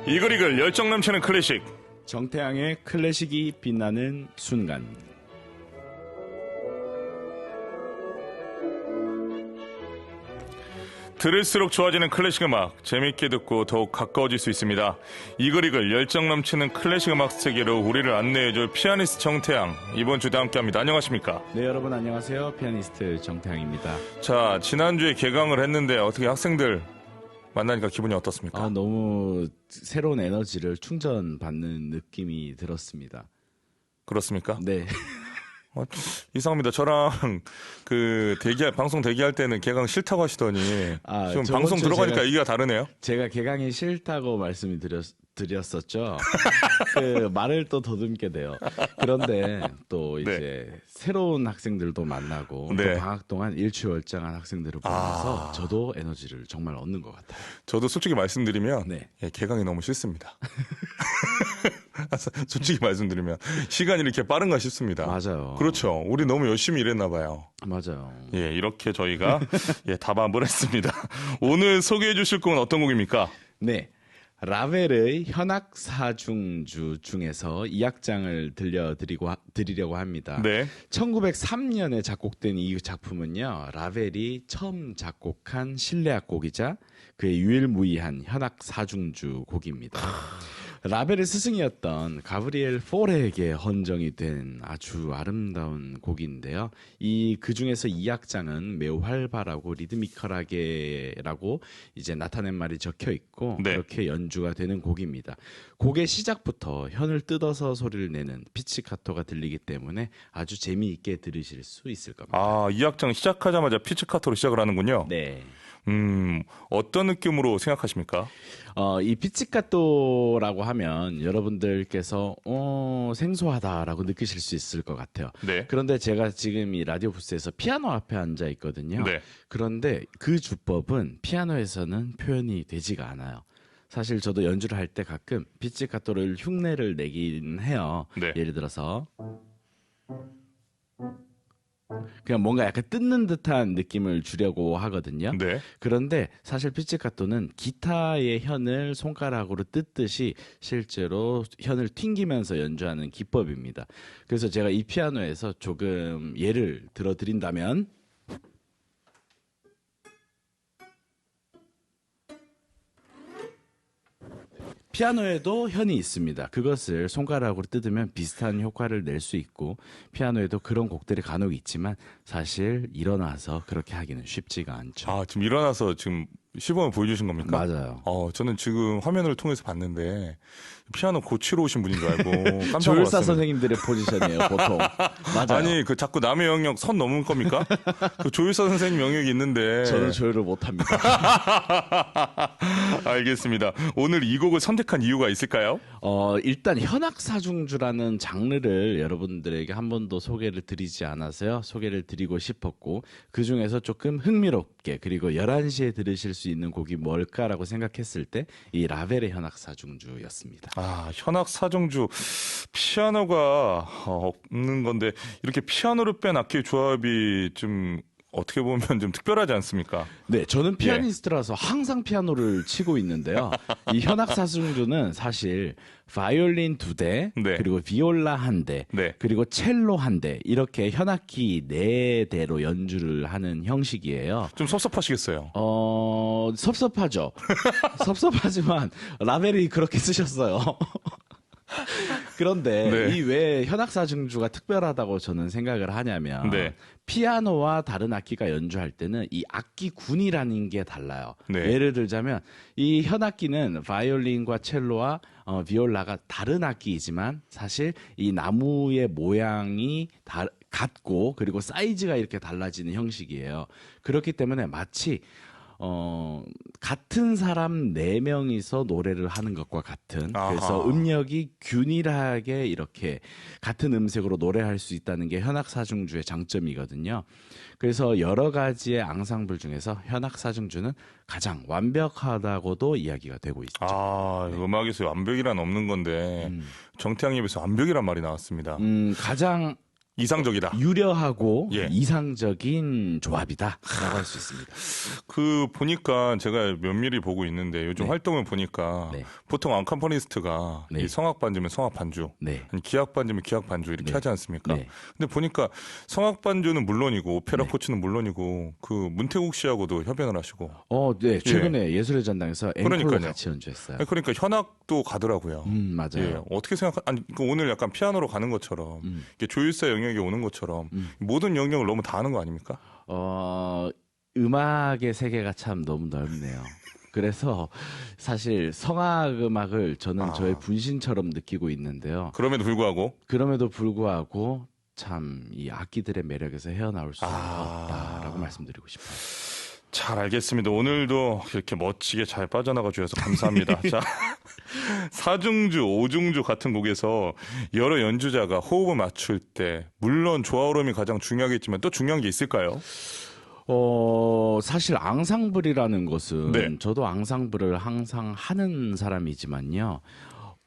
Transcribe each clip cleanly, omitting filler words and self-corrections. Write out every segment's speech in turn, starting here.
이글이글 열정 넘치는 클래식 정태양의 클래식이 빛나는 순간. 들을수록 좋아지는 클래식 음악 재밌게 듣고 더욱 가까워질 수 있습니다. 이글이글 열정 넘치는 클래식 음악 세계로 우리를 안내해줄 피아니스트 정태양 이번 주도 함께합니다. 안녕하십니까? 네, 여러분 안녕하세요. 피아니스트 정태양입니다. 자, 지난주에 개강을 했는데 어떻게 학생들 만나니까 기분이 어떻습니까? 너무 새로운 에너지를 충전받는 느낌이 들었습니다. 그렇습니까? 네. 이상합니다. 저랑 방송 대기할 때는 개강 싫다고 하시더니 지금 방송 들어가니까 얘기가 다르네요. 제가 개강이 싫다고 말씀을 드렸었죠. 그 말을 또 더듬게 돼요. 그런데 또 이제 새로운 학생들도 만나고 네. 또 방학 동안 일취월장한 학생들을 보면서 저도 에너지를 정말 얻는 것 같아요. 저도 솔직히 말씀드리면 네. 개강이 너무 싫습니다. 솔직히 말씀드리면 시간이 이렇게 빠른가 싶습니다. 맞아요. 그렇죠. 우리 너무 열심히 일했나 봐요. 맞아요. 예, 이렇게 저희가 답안을 했습니다. 오늘 소개해 주실 곡은 어떤 곡입니까? 네. 라벨의 현악사중주 중에서 2악장을 들려드리려고 합니다. 네. 1903년에 작곡된 이 작품은요, 라벨이 처음 작곡한 실내악곡이자 그의 유일무이한 현악사중주 곡입니다. 라벨의 스승이었던 가브리엘 포레에게 헌정이 된 아주 아름다운 곡인데요. 그 중에서 이 악장은 매우 활발하고 리드미컬하게라고 이제 나타낸 말이 적혀 있고 그렇게 연주가 되는 곡입니다. 곡의 시작부터 현을 뜯어서 소리를 내는 피치카토가 들리기 때문에 아주 재미있게 들으실 수 있을 겁니다. 아, 이 악장 시작하자마자 피치카토로 시작을 하는군요. 네. 어떤 느낌으로 생각하십니까? 이 피치카토라고 하면 여러분들께서 생소하다라고 느끼실 수 있을 것 같아요. 네. 그런데 제가 지금 이 라디오 부스에서 피아노 앞에 앉아 있거든요. 네. 그런데 그 주법은 피아노에서는 표현이 되지가 않아요. 사실 저도 연주를 할 때 가끔 피치카토를 흉내를 내긴 해요. 네. 예를 들어서 그냥 뭔가 약간 뜯는 듯한 느낌을 주려고 하거든요. 네. 그런데 사실 피치카토는 기타의 현을 손가락으로 뜯듯이 실제로 현을 튕기면서 연주하는 기법입니다. 그래서 제가 이 피아노에서 조금 예를 들어드린다면 피아노에도 현이 있습니다. 그것을 손가락으로 뜯으면 비슷한 효과를 낼 수 있고 피아노에도 그런 곡들이 간혹 있지만 사실 일어나서 그렇게 하기는 쉽지가 않죠. 아, 지금 일어나서 지금 시범을 보여주신 겁니까? 맞아요. 저는 지금 화면을 통해서 봤는데 피아노 고치러 오신 분인 줄 알고 깜짝 조율사 놀랐습니다. 선생님들의 포지션이에요, 보통. 맞아요. 아니, 자꾸 남의 영역 선 넘은 겁니까? 그 조율사 선생님 영역이 있는데. 저는 조율을 못합니다. 알겠습니다. 오늘 이 곡을 선택한 이유가 있을까요? 일단 현악사중주라는 장르를 여러분들에게 한 번도 소개를 드리지 않아서요. 소개를 드리고 싶었고 그중에서 조금 흥미롭게 그리고 11시에 들으실 수 있는 곡이 뭘까라고 생각했을 때 이 라벨의 현악사중주였습니다. 아, 현악사중주 피아노가 없는 건데 이렇게 피아노를 뺀 악기의 조합이 좀 어떻게 보면 좀 특별하지 않습니까? 네, 저는 피아니스트라서 항상 피아노를 치고 있는데요. 이 현악사중주는 사실 바이올린 2대, 그리고 비올라 1대, 그리고 첼로 1대 이렇게 현악기 4대로 연주를 하는 형식이에요. 좀 섭섭하시겠어요? 섭섭하죠. 섭섭하지만 라벨이 그렇게 쓰셨어요. 그런데 이 왜 현악사중주가 특별하다고 저는 생각을 하냐면 피아노와 다른 악기가 연주할 때는 이 악기군이라는 게 달라요. 예를 들자면 이 현악기는 바이올린과 첼로와 비올라가 다른 악기이지만 사실 이 나무의 모양이 같고 그리고 사이즈가 이렇게 달라지는 형식이에요. 그렇기 때문에 마치 같은 사람 4명이서 노래를 하는 것과 같은 그래서 음역이 균일하게 이렇게 같은 음색으로 노래할 수 있다는 게 현악사중주의 장점이거든요. 그래서 여러 가지의 앙상블 중에서 현악사중주는 가장 완벽하다고도 이야기가 되고 있죠. 음악에서 완벽이란 없는 건데 정태양님에서 완벽이란 말이 나왔습니다. 가장 이상적이다. 유려하고 예. 이상적인 조합이다라고 할 수 있습니다. 그 보니까 제가 면밀히 보고 있는데 요즘 네. 활동을 보니까 네. 보통 앙캄파니스트가 네. 이 성악 반주면 성악 반주, 네. 아니 기악 반주면 기악 반주 이렇게 네. 하지 않습니까? 네. 근데 보니까 성악 반주는 물론이고 오페라 네. 코치는 물론이고 그 문태국 씨하고도 협연을 하시고. 네. 최근에 예술의 전당에서 앵콜로 그러니까요. 같이 연주했어요. 아니, 그러니까 현악도 가더라고요. 맞아요. 예, 어떻게 아니 그 오늘 약간 피아노로 가는 것처럼 이게 조율사 영역에 오는 것처럼 모든 영역을 너무 다 하는 거 아닙니까? 음악의 세계가 참 너무 넓네요. 그래서 사실 성악 음악을 저는 저의 분신처럼 느끼고 있는데요. 그럼에도 불구하고 참 이 악기들의 매력에서 헤어나올 수 없다라고 말씀드리고 싶어요. 잘 알겠습니다. 오늘도 이렇게 멋지게 잘 빠져나가 주셔서 감사합니다. 자, 사중주, 오중주 같은 곡에서 여러 연주자가 호흡을 맞출 때 물론 조화로움이 가장 중요하겠지만 또 중요한 게 있을까요? 사실 앙상블이라는 것은 네. 저도 앙상블을 항상 하는 사람이지만요.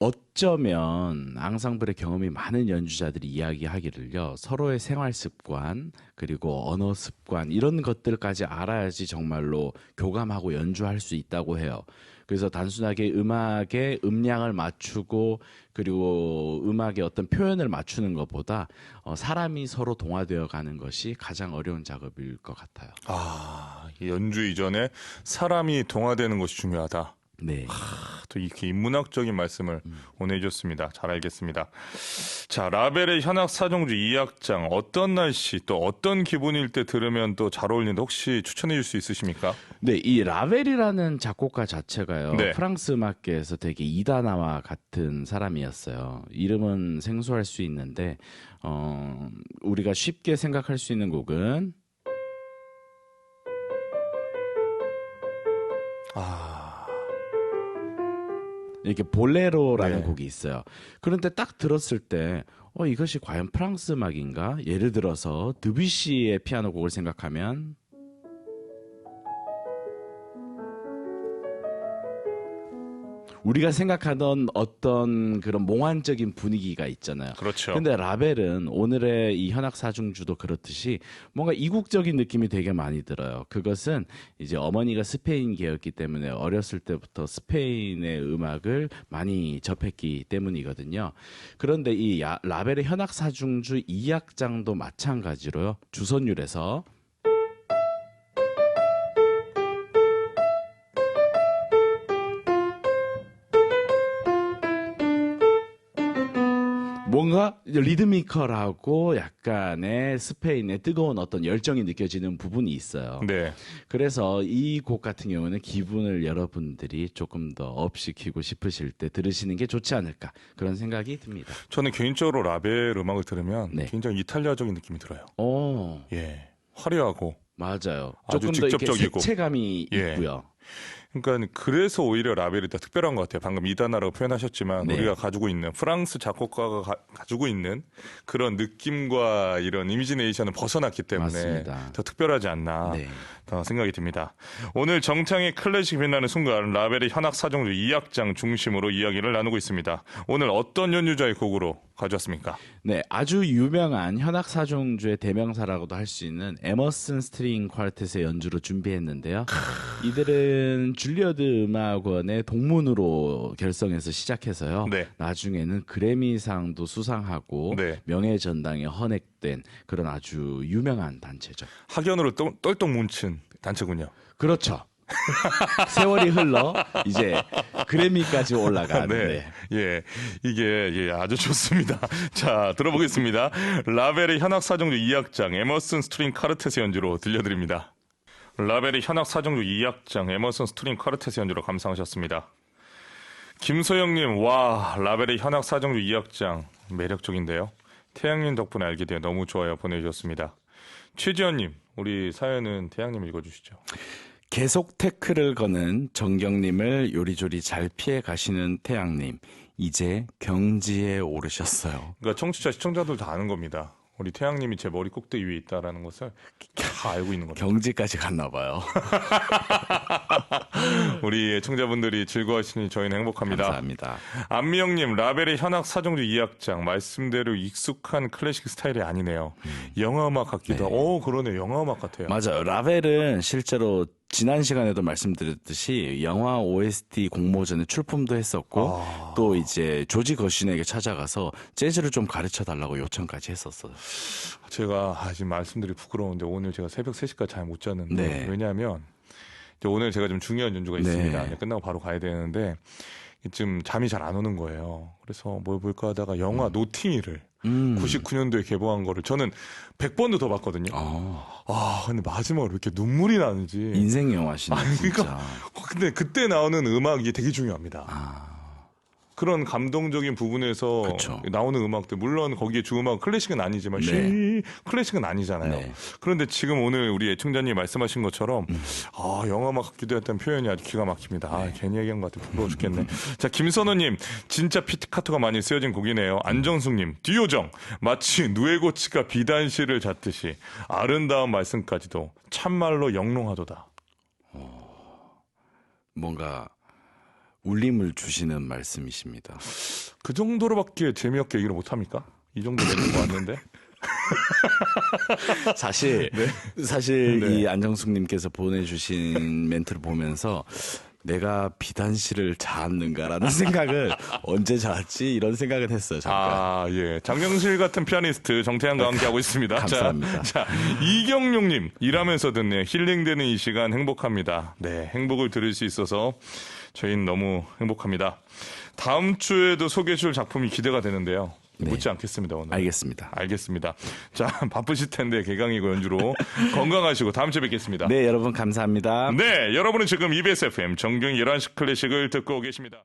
어쩌면 앙상블의 경험이 많은 연주자들이 이야기하기를요. 서로의 생활 습관 그리고 언어 습관 이런 것들까지 알아야지 정말로 교감하고 연주할 수 있다고 해요. 그래서 단순하게 음악의 음량을 맞추고 그리고 음악의 어떤 표현을 맞추는 것보다 사람이 서로 동화되어 가는 것이 가장 어려운 작업일 것 같아요. 연주 이전에 사람이 동화되는 것이 중요하다. 네. 또 이렇게 인문학적인 말씀을 오늘 해줬습니다. 잘 알겠습니다. 자, 라벨의 현악 사중주 2악장 어떤 날씨 또 어떤 기분일 때 들으면 또 잘 어울리는데 혹시 추천해 줄 수 있으십니까? 네, 이 라벨이라는 작곡가 자체가요. 네. 프랑스 음악계에서 되게 이다나와 같은 사람이었어요. 이름은 생소할 수 있는데 우리가 쉽게 생각할 수 있는 곡은 이렇게 볼레로라는 네. 곡이 있어요. 그런데 딱 들었을 때 이것이 과연 프랑스 음악인가? 예를 들어서 드뷔시의 피아노 곡을 생각하면 우리가 생각하던 어떤 그런 몽환적인 분위기가 있잖아요. 그렇죠. 근데 라벨은 오늘의 이 현악 사중주도 그렇듯이 뭔가 이국적인 느낌이 되게 많이 들어요. 그것은 이제 어머니가 스페인계였기 때문에 어렸을 때부터 스페인의 음악을 많이 접했기 때문이거든요. 그런데 이 라벨의 현악 사중주 2악장도 마찬가지로요. 주선율에서 뭔가 리드미컬하고 약간의 스페인의 뜨거운 어떤 열정이 느껴지는 부분이 있어요. 네. 그래서 이 곡 같은 경우는 기분을 여러분들이 조금 더 업시키고 싶으실 때 들으시는 게 좋지 않을까 그런 생각이 듭니다. 저는 개인적으로 라벨 음악을 들으면 네. 굉장히 이탈리아적인 느낌이 들어요. 예. 화려하고. 맞아요. 아주 조금 더 이렇게 직접적이고. 색채감이 예. 있고요. 그러니까 그래서 오히려 라벨이 더 특별한 것 같아요. 방금 이다나라고 표현하셨지만 네. 우리가 가지고 있는 프랑스 작곡가가 가지고 있는 그런 느낌과 이런 이미지네이션은 벗어났기 때문에 맞습니다. 더 특별하지 않나 네. 더 생각이 듭니다. 오늘 정창의 클래식 빛나는 순간 라벨의 현악 사중주 2악장 중심으로 이야기를 나누고 있습니다. 오늘 어떤 연주자의 곡으로 가져왔습니까? 네, 아주 유명한 현악 사중주의 대명사라고도 할 수 있는 에머슨 스트링 쿼르텟의 연주로 준비했는데요. 이들은 줄리어드 음악원의 동문으로 결성해서 시작해서요. 네. 나중에는 그래미상도 수상하고 네. 명예전당에 헌액된 그런 아주 유명한 단체죠. 학연으로 똘똘 뭉친 단체군요. 그렇죠. 세월이 흘러 이제 그래미까지 올라간. 네. 예. 이게 아주 좋습니다. 자, 들어보겠습니다. 라벨의 현악 사중주 2악장 에머슨 스트링 쿼르텟의 연주로 들려드립니다. 라벨의 현악 사중주 2악장 에머슨 스트링 쿼르텟의 연주로 감상하셨습니다. 김소영님, 와, 라벨의 현악 사중주 2악장 매력적인데요. 태양님 덕분에 알게 되어 너무 좋아요 보내주셨습니다. 최지현님, 우리 사연은 태양님 읽어주시죠. 계속 태클을 거는 정경님을 요리조리 잘 피해 가시는 태양님. 이제 경지에 오르셨어요. 그러니까 청취자, 시청자들 다 아는 겁니다. 우리 태양님이 제 머리 꼭대기 위에 있다라는 것을 다 알고 있는 겁니다. 경지까지 갔나 봐요. 우리 애청자분들이 즐거워하시니 저희는 행복합니다. 감사합니다. 안미영님, 라벨의 현악 사중주 2악장 말씀대로 익숙한 클래식 스타일이 아니네요. 영화음악 같기도 하고, 그러네, 영화음악 같아요. 맞아요. 라벨은 실제로 지난 시간에도 말씀드렸듯이 영화 OST 공모전에 출품도 했었고 또 이제 조지 거신에게 찾아가서 재즈를 좀 가르쳐 달라고 요청까지 했었어요. 제가 지금 말씀드리기 부끄러운데 오늘 제가 새벽 3시까지 잘 못 잤는데 네. 왜냐하면 이제 오늘 제가 좀 중요한 연주가 있습니다. 네. 이제 끝나고 바로 가야 되는데 좀 잠이 잘 안 오는 거예요. 그래서 뭘 볼까 하다가 영화 노팅힐을 99년도에 개봉한 거를 저는 100번도 더 봤거든요. 근데 마지막으로 이렇게 눈물이 나는지. 인생 영화시네 진짜. 그러니까 근데 그때 나오는 음악이 되게 중요합니다. 그런 감동적인 부분에서 그쵸. 나오는 음악들 물론 거기에 주음악 클래식은 아니지만 클래식은 아니잖아요. 네. 그런데 지금 오늘 우리 애청자님 말씀하신 것처럼 영화음악 같기도 했다는 표현이 아주 기가 막힙니다. 괜히 얘기한 것 같아 부러워 죽겠네. 자, 김선호님, 진짜 피티카토가 많이 쓰여진 곡이네요. 안정숙님, 듀오정 마치 누에고치가 비단실을 잣듯이 아름다운 말씀까지도 참말로 영롱하도다. 뭔가 울림을 주시는 말씀이십니다. 그 정도로밖에 재미없게 얘기를 못합니까? 이 정도 되는 거 같는데. 사실 이 안정숙님께서 보내주신 멘트를 보면서 내가 비단실을 자았는가라는 생각을 언제 자았지 이런 생각을 했어요. 잠깐. 예. 장영실 같은 피아니스트 정태양과 함께하고 있습니다. 감사합니다. 자, 이경용님, 일하면서 듣네. 힐링되는 이 시간 행복합니다. 네, 행복을 들을 수 있어서 저희는 너무 행복합니다. 다음 주에도 소개해 줄 작품이 기대가 되는데요. 묻지 않겠습니다, 오늘. 알겠습니다. 자, 바쁘실 텐데 개강이고 연주로 건강하시고 다음 주에 뵙겠습니다. 네, 여러분 감사합니다. 네, 여러분은 지금 EBS FM 정경 11시 클래식을 듣고 계십니다.